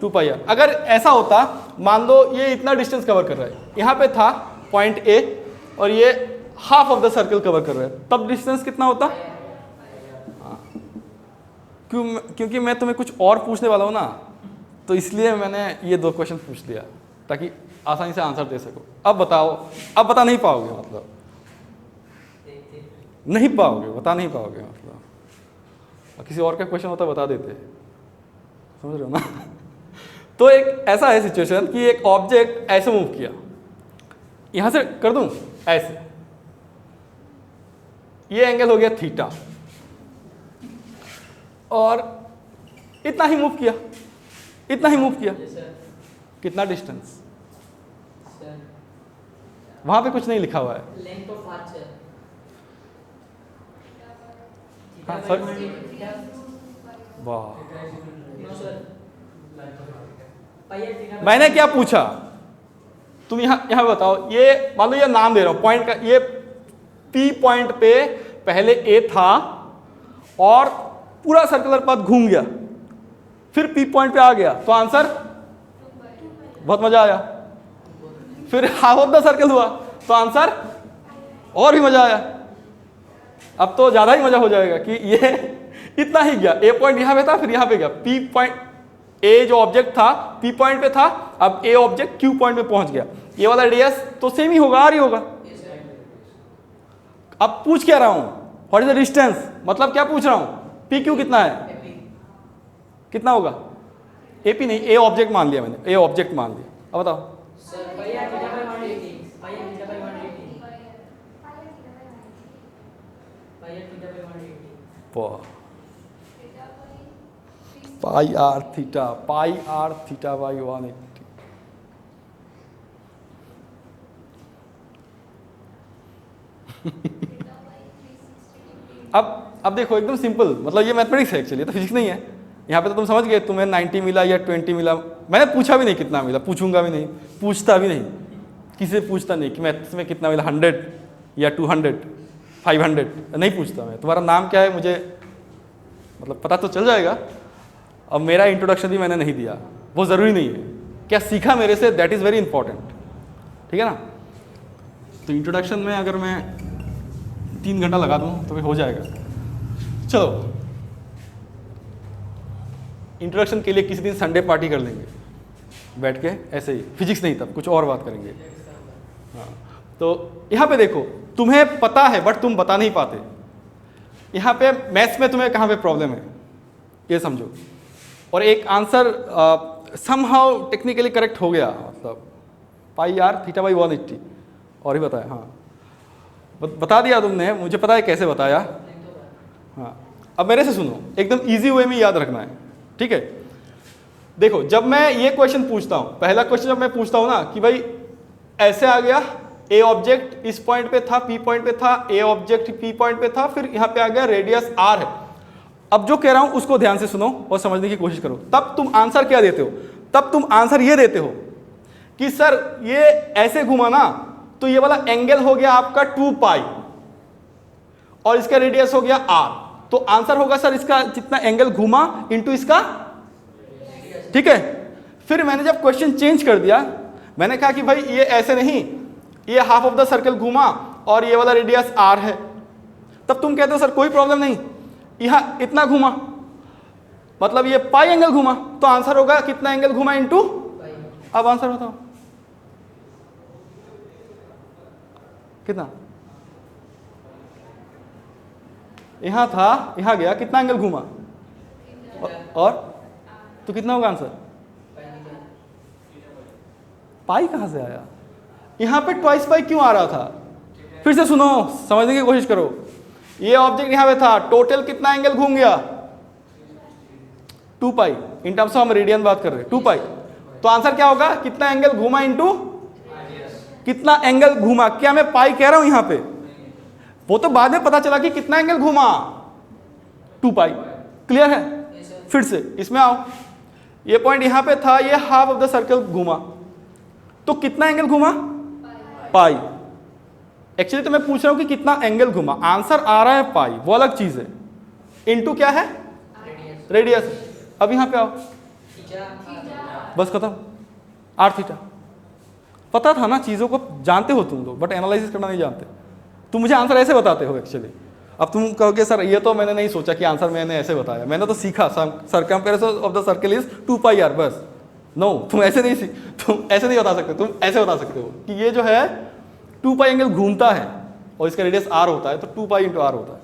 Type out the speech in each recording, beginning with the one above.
2 पाई are. अगर ऐसा होता, मान लो ये इतना डिस्टेंस कवर कर रहा है, यहाँ पे था पॉइंट ए और ये half of the circle cover कर रहा है, तब डिस्टेंस कितना होता? क्योंकि मैं तुम्हें कुछ और पूछने वाला हूँ ना, तो इसलिए मैंने ये 2 क्वेश्चन पूछ लिया ताकि आसानी से आंसर दे सको। अब बताओ, अब बता नहीं पाओगे, मतलब नहीं पाओगे, बता नहीं पाओगे, मतलब किसी और का क्वेश्चन होता बता देते, समझ रहे हो ना? तो एक ऐसा है सिचुएशन कि एक ऑब्जेक्ट ऐसे मूव किया, यहां से कर दूं ऐसे, ये एंगल हो गया थीटा, और इतना ही मूव किया, इतना ही मूव किया, कितना डिस्टेंस? वहां पे कुछ नहीं लिखा हुआ है। लेंथ ऑफ आर्च है। हाँ सर, वाह, मैंने क्या पूछा, तुम यहाँ बताओ, ये मान लो ये नाम दे रहा हूं पॉइंट का, ये P पॉइंट पे पहले A था और पूरा सर्कुलर पाथ घूम गया, फिर P पॉइंट पे आ गया, तो आंसर बहुत मजा आया। फिर हाफ ऑफ द सर्कल हुआ, तो आंसर और भी मजा आया। अब तो ज्यादा ही मजा हो जाएगा कि ये इतना ही गया, A पॉइंट यहां पे था, फिर यहां पे गया, P पॉइंट, A जो ऑब्जेक्ट था P पॉइंट पे था, अब A ऑब्जेक्ट Q पॉइंट पे पहुंच गया, ये वाला रेडियस तो सेम ही होगा, आर ही होगा। अब पूछ क्या रहा हूं, व्हाट इज द डिस्टेंस, मतलब क्या पूछ रहा हूं, पी क्यू कितना है, कितना होगा? AP नहीं, A ऑब्जेक्ट मान लिया मैंने, A ऑब्जेक्ट मान लिया। अब बताओ पाई आर थीटा बाई 180। अब देखो एकदम सिंपल, मतलब ये मैथमेटिक्स है एक्चुअली, तो फिजिक्स नहीं है। यहाँ पे तो तुम समझ गए, तुम्हें 90 मिला या 20 मिला, मैंने पूछा भी नहीं कितना मिला, पूछूंगा भी नहीं, पूछता भी नहीं, किसी से पूछता नहीं कि मैथ्स में कितना मिला, 100 या 200 500 नहीं पूछता मैं। तुम्हारा नाम क्या है मुझे मतलब पता तो चल जाएगा। अब मेरा इंट्रोडक्शन भी मैंने नहीं दिया, वो ज़रूरी नहीं है, क्या सीखा मेरे say that is very important, ठीक है ना? तो इंट्रोडक्शन में अगर मैं 3 घंटा लगा दूँ तो भी हो जाएगा। चलो इंट्रोडक्शन के लिए किसी दिन संडे पार्टी कर लेंगे बैठ के, ऐसे ही, फिजिक्स नहीं, तब कुछ और बात करेंगे। हाँ, तो यहाँ पे देखो, तुम्हें पता है बट तुम बता नहीं पाते। यहाँ पे मैथ्स में तुम्हें कहाँ पे प्रॉब्लम है ये समझो, और एक आंसर समहाउ टेक्निकली करेक्ट हो गया, मतलब पाई आर थीटा बाई 180, और ही बताया। हाँ बता दिया तुमने, मुझे पता है कैसे बताया। हाँ अब मेरे से सुनो, एकदम इजी वे में याद रखना है, ठीक है? देखो जब मैं ये क्वेश्चन पूछता हूँ, पहला क्वेश्चन जब मैं पूछता हूँ ना कि भाई ऐसे आ गया, ए ऑब्जेक्ट इस पॉइंट पे था, पी पॉइंट पे था, ए ऑब्जेक्ट पी पॉइंट पे था, फिर यहाँ पे आ गया, रेडियस आर है। अब जो कह रहा हूं उसको ध्यान से सुनो और समझने की कोशिश करो, तब तुम आंसर क्या देते हो? तब तुम आंसर ये देते हो कि सर ये ऐसे घुमा ना, तो ये वाला एंगल हो गया आपका 2 पाई और इसका रेडियस हो गया आर, तो आंसर होगा सर इसका जितना एंगल घुमा इनटू इसका, ठीक है? फिर मैंने जब क्वेश्चन चेंज कर दिया, मैंने कहा कि भाई ये ऐसे नहीं, ये हाफ ऑफ द सर्कल घुमा और ये वाला रेडियस आर है, तब तुम कहते हो सर कोई प्रॉब्लम नहीं, यहां इतना घुमा मतलब ये पाई एंगल घुमा, तो आंसर होगा कितना एंगल घुमा इनटू। अब आंसर बताओ कितना? यहां था, यहां गया, कितना एंगल घुमा और तो कितना होगा आंसर? पाई कहां से आया? यहां पे ट्वाइस पाई क्यों आ रहा था? फिर से सुनो, समझने की कोशिश करो। ये ऑब्जेक्ट यहां पे था, टोटल कितना एंगल घूम गया? 2 पाई, इन टर्म्स ऑफ हम रेडियन बात कर रहे हैं, 2 पाई, तो आंसर क्या होगा? कितना एंगल घूमा इनटू कितना एंगल घूमा। क्या मैं पाई कह रहा हूं यहां पे? वो तो बाद में पता चला कि कितना एंगल घूमा, 2 पाई। क्लियर है? फिर से इसमें आओ, ये पॉइंट यहां पे था, ये हाफ ऑफ द सर्कल घूमा, तो कितना एंगल घूमा? पाई। एक्चुअली तो मैं पूछ रहा हूं कि कितना एंगल घुमा, आंसर आ रहा है पाई, वो अलग चीज है। इनटू क्या है? रेडियस। अब यहां पे आओ, बस खत्म, आर थीटा। पता था ना, चीज़ों को जानते हो तुम लोग, बट एनालिसिस करना नहीं जानते। तुम मुझे आंसर ऐसे बताते हो एक्चुअली। अब तुम कहोगे सर ये तो मैंने नहीं सोचा कि आंसर मैंने ऐसे बताया, मैंने तो सीखा circumference of the circle is 2πr बस। नो, तुम ऐसे नहीं बता सकते। तुम ऐसे बता सकते हो कि ये जो है 2π एंगल घूमता है और इसका रेडियस r होता है, तो 2π × r होता है।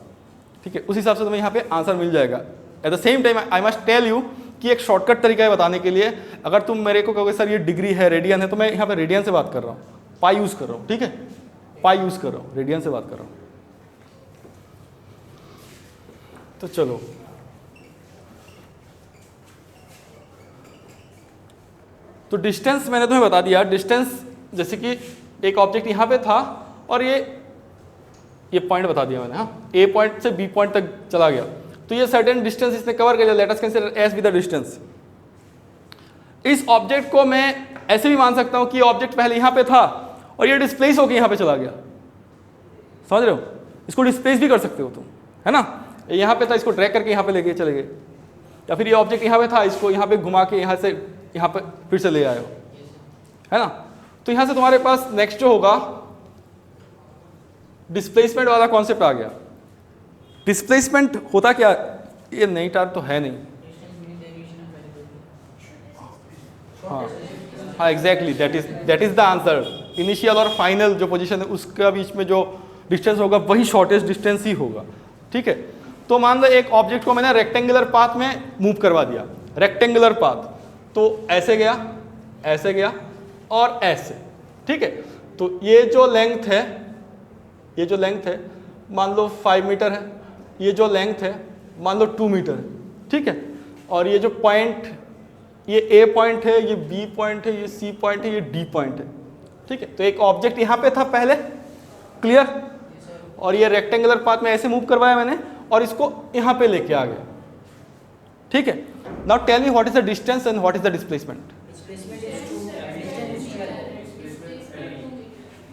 ठीक है, उस हिसाब से तुम्हें यहाँ पे आंसर मिल जाएगा। At the same time I must tell you कि एक शॉर्टकट तरीका है बताने के लिए। अगर तुम मेरे को कहोगे सर ये डिग्री है, रेडियन है, तो मैं यहाँ पे रेडियन से बात कर रहा हूँ, पाई यूज कर रहा हूँ। ठीक है, पाई यूज कर रहा हूँ, रेडियन से बात कर रहा हूँ। तो चलो, तो डिस्टेंस मैंने तुम्हें बता दिया। डिस्टेंस जैसे कि एक ऑब्जेक्ट यहाँ पे था और ये पॉइंट बता दिया मैंने, हाँ, ए पॉइंट से बी पॉइंट तक चला गया, तो ये सर्टेन डिस्टेंस इसने कवर कर लिया। Let us consider S be the distance. इस ऑब्जेक्ट को मैं ऐसे भी मान सकता हूं कि ऑब्जेक्ट पहले यहां पे था और ये डिस्प्लेस होकर यहां पे चला गया। समझ रहे हो? इसको डिस्प्लेस भी कर सकते हो तुम, है ना। यहां पे था, इसको ड्रैग करके यहां पे लेके चले गए, या फिर ये ऑब्जेक्ट यहां पे था, इसको यहां पे घुमा के यहां से यहां पे फिर से ले आए हो, है ना। तो यहां से तुम्हारे पास नेक्स्ट जो होगा डिस्प्लेसमेंट वाला कॉन्सेप्ट आ गया। डिस्प्लेसमेंट होता क्या, ये नई टार तो है नहीं, हाँ exactly, that is the answer. Initial और फाइनल जो पोजीशन है उसका बीच में जो डिस्टेंस होगा वही शॉर्टेस्ट डिस्टेंस ही होगा। ठीक है, तो मान लो एक ऑब्जेक्ट को मैंने रेक्टेंगुलर पाथ में मूव करवा दिया। रेक्टेंगुलर पाथ तो ऐसे गया और ऐसे। ठीक है, तो ये जो लेंथ है मान लो 5 मीटर है, ये जो लेंथ है मान लो 2 मीटर है। ठीक है, और ये जो पॉइंट, ये ए पॉइंट है, ये बी पॉइंट है, ये सी पॉइंट है, ये डी पॉइंट है। ठीक है, तो एक ऑब्जेक्ट यहाँ पे था पहले, क्लियर, और ये रेक्टेंगुलर पाथ में ऐसे मूव करवाया मैंने और इसको यहाँ पे लेके आ गया। ठीक है, now tell me what is the distance and what is the displacement.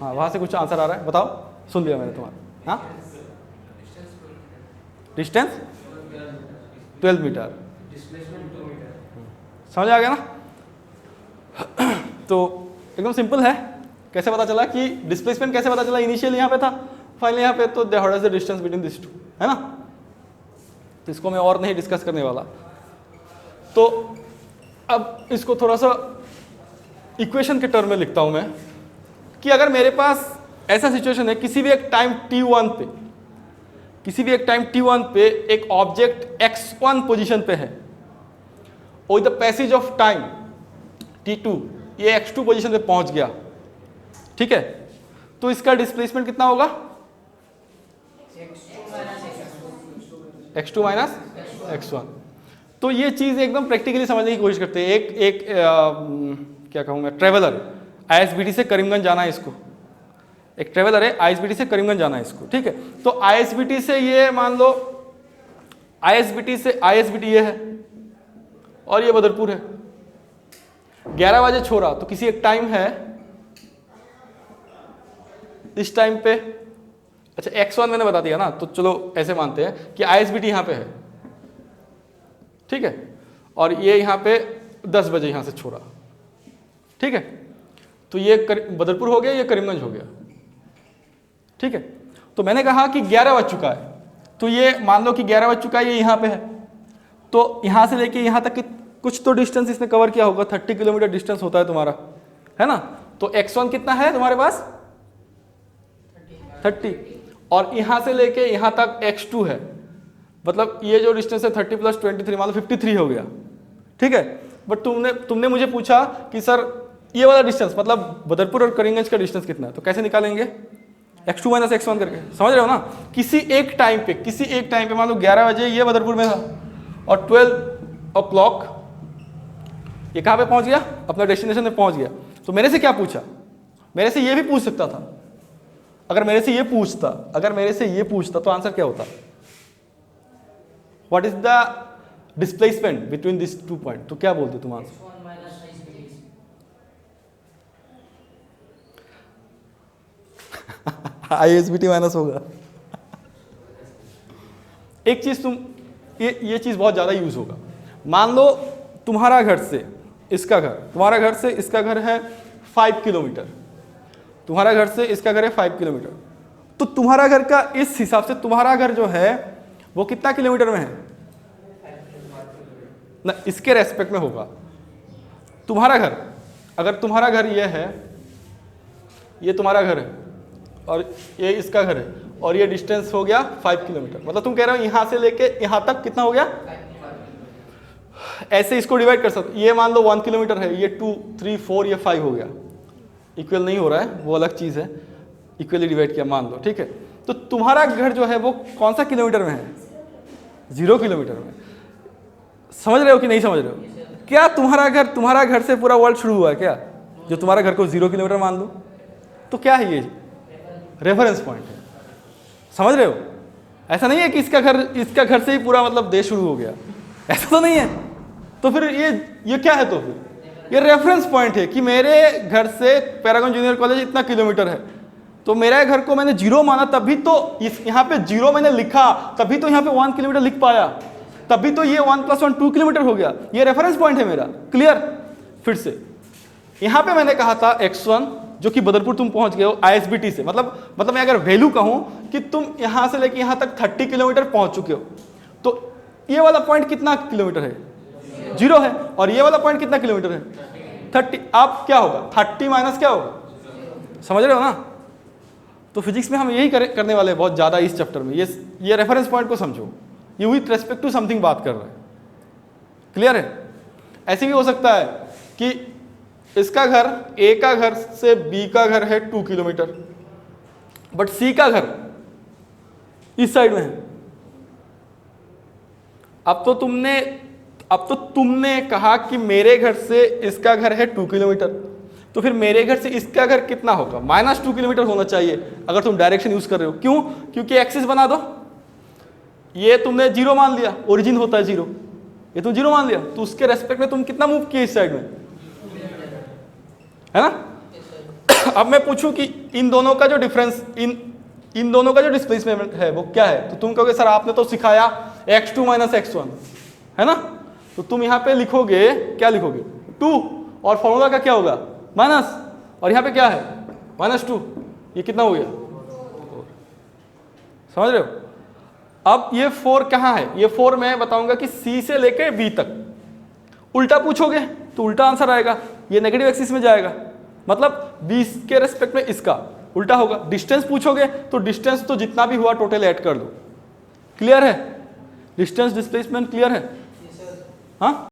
हाँ, वहां से कुछ आंसर आ रहा है, बताओ, सुन लिया मैंने तुम्हारा। हाँ, डिस्टेंस 12 मीटर, समझ आ गया ना। तो एकदम सिंपल है। कैसे पता चला कि डिस्प्लेसमेंट, कैसे पता चला, इनिशियल यहाँ पे था, फाइनल यहाँ पे, तो what is the distance between this two, है ना। तो इसको मैं और नहीं डिस्कस करने वाला। तो अब इसको थोड़ा सा इक्वेशन के टर्म में लिखता हूं मैं कि अगर मेरे पास ऐसा सिचुएशन है, किसी भी एक टाइम t1 पे एक ऑब्जेक्ट x1 पोजीशन पे है, और the passage of time t2 ये x2 पोजीशन पे पहुंच गया। ठीक है, तो इसका डिस्प्लेसमेंट कितना होगा, x2 माइनस x1। तो ये चीज एकदम प्रैक्टिकली समझने की कोशिश करते हैं। एक क्या कहूँ मैं, ट्रेवलर आईएसबीटी से करीमगंज जाना है इसको, एक ट्रेवलर है आईएसबीटी से करीमगंज जाना है इसको। ठीक है, तो आईएसबीटी से ये मान लो, आईएसबीटी ये है और ये बदरपुर है। 11 बजे छोड़ा, तो किसी एक टाइम है, इस टाइम पे, अच्छा x1 मैंने बता दिया ना, तो चलो ऐसे मानते हैं कि आईएसबीटी यहाँ पे है। ठीक है, और ये यहाँ पे 10 बजे यहाँ से छोड़ा। ठीक है, तो ये बदरपुर हो गया, ये करीमगंज हो गया। ठीक है, तो मैंने कहा कि 11 बज चुका है, तो ये मान लो कि 11 बज चुका है, ये यहाँ पे है, तो यहाँ से लेके यहाँ तक कुछ तो डिस्टेंस इसने कवर किया होगा। 30 किलोमीटर डिस्टेंस होता है तुम्हारा, है ना। तो x1 कितना है तुम्हारे पास, 30, और यहाँ से लेके यहाँ तक x2 है, मतलब ये जो डिस्टेंस है 30 + 23 मान लो 53 हो गया। ठीक है, बट तुमने मुझे पूछा कि सर ये वाला डिस्टेंस मतलब बदरपुर और करीमगंज का डिस्टेंस कितना है, तो कैसे निकालेंगे, x2 माइनस x1 करके। समझ रहे हो ना, किसी एक टाइम पे मान लो 11 बजे ये बदरपुर में था और 12 o'clock ये कहाँ पे पहुंच गया, अपना डेस्टिनेशन में पहुंच गया। तो मेरे से क्या पूछा, मेरे से ये भी पूछ सकता था। अगर मेरे से ये पूछता तो आंसर क्या होता, what is the displacement between this 2 point, तो क्या बोलते तुम आंसर। आईएसबीटी माइनस होगा। एक चीज तुम, ये चीज बहुत ज्यादा यूज होगा। मान लो तुम्हारा घर से इसका घर, तुम्हारा घर से इसका घर है 5 किलोमीटर, तुम्हारा घर से इसका घर है 5 किलोमीटर, तो तुम्हारा घर का इस हिसाब से तुम्हारा घर जो है वो कितना किलोमीटर में है ना, इसके रेस्पेक्ट में होगा। तुम्हारा घर, अगर तुम्हारा घर ये है, ये तुम्हारा घर है और ये इसका घर है और ये डिस्टेंस हो गया 5 किलोमीटर, मतलब तुम कह रहे हो यहां से लेके यहां तक कितना हो गया, ऐसे इसको डिवाइड कर सकते। ये मान लो 1 किलोमीटर है, ये 2 3 4 ये 5 हो गया, इक्वल नहीं हो रहा है वो अलग चीज है, इक्वली डिवाइड किया मान लो, ठीक है। तो तुम्हारा घर जो है वो कौन सा किलोमीटर में है, 0 किलोमीटर में। समझ रहे हो कि नहीं समझ रहे हो? क्या तुम्हारा घर से पूरा वर्ल्ड शुरू हुआ है क्या, जो तुम्हारा घर को 0 किलोमीटर मान लो? तो क्या है ये रेफरेंस पॉइंट है, समझ रहे हो? ऐसा नहीं है कि इसका घर से ही पूरा मतलब देश शुरू हो गया, ऐसा तो नहीं है। तो फिर ये क्या है, तो फिर ये रेफरेंस पॉइंट है कि मेरे घर से पैरागन जूनियर कॉलेज इतना किलोमीटर है, तो मेरे घर को मैंने 0 माना, तभी तो यहाँ पे 0 मैंने लिखा, तभी तो यहाँ पे 1 किलोमीटर लिख पाया, तभी तो ये 1 + 1 2 किलोमीटर हो गया। ये रेफरेंस पॉइंट है मेरा, क्लियर? फिर से यहाँ पे मैंने कहा था x1 जो कि बदरपुर तुम पहुंच गए हो ISBT से, मतलब मैं अगर वैल्यू कहूं कि तुम यहां से लेके यहां तक 30 किलोमीटर पहुंच चुके हो, तो ये वाला पॉइंट कितना किलोमीटर है, 0 है, और ये वाला पॉइंट कितना किलोमीटर है, 30। अब क्या होगा, 30 माइनस क्या होगा, समझ रहे हो ना? तो फिजिक्स में हम यही करने वाले हैं बहुत ज्यादा इस चैप्टर में। ये रेफरेंस पॉइंट को समझो, ये विथ रेस्पेक्ट टू समथिंग बात कर रहा है, क्लियर है? ऐसे भी हो सकता है कि इसका घर, ए का घर से बी का घर है 2 किलोमीटर, बट सी का घर इस साइड में है। अब तो तुमने कहा कि मेरे घर से इसका घर है 2 किलोमीटर, तो फिर मेरे घर से इसका घर कितना होगा, -2 किलोमीटर होना चाहिए अगर तुम डायरेक्शन यूज कर रहे हो। क्यों? क्योंकि एक्सिस बना दो, ये तुमने 0 मान लिया, ओरिजिन होता है 0, ये तुम 0 मान लिया, तो उसके रेस्पेक्ट में तुम कितना मूव किए इस साइड में, है ना? अब मैं पूछूं कि इन दोनों का जो डिफरेंस, इन दोनों का जो डिस्प्लेसमेंट है वो क्या है, तो तुम कहोगे सर आपने तो सिखाया x2 - x1, है ना? तो तुम यहां पे लिखोगे, क्या लिखोगे, 2, और फॉर्मूला का क्या होगा, माइनस, और यहां पे क्या है, -2, ये कितना हो गया, 4। समझ रहे हो? अब ये 4 कहां है, ये 4 मैं बताऊंगा कि C से लेकर B तक। उल्टा पूछोगे तो उल्टा आंसर आएगा, ये नेगेटिव एक्सिस में जाएगा, मतलब 20 के रेस्पेक्ट में इसका उल्टा होगा। डिस्टेंस पूछोगे तो डिस्टेंस तो जितना भी हुआ टोटल ऐड कर दो, क्लियर है? डिस्टेंस डिस्प्लेसमेंट क्लियर है? हाँ।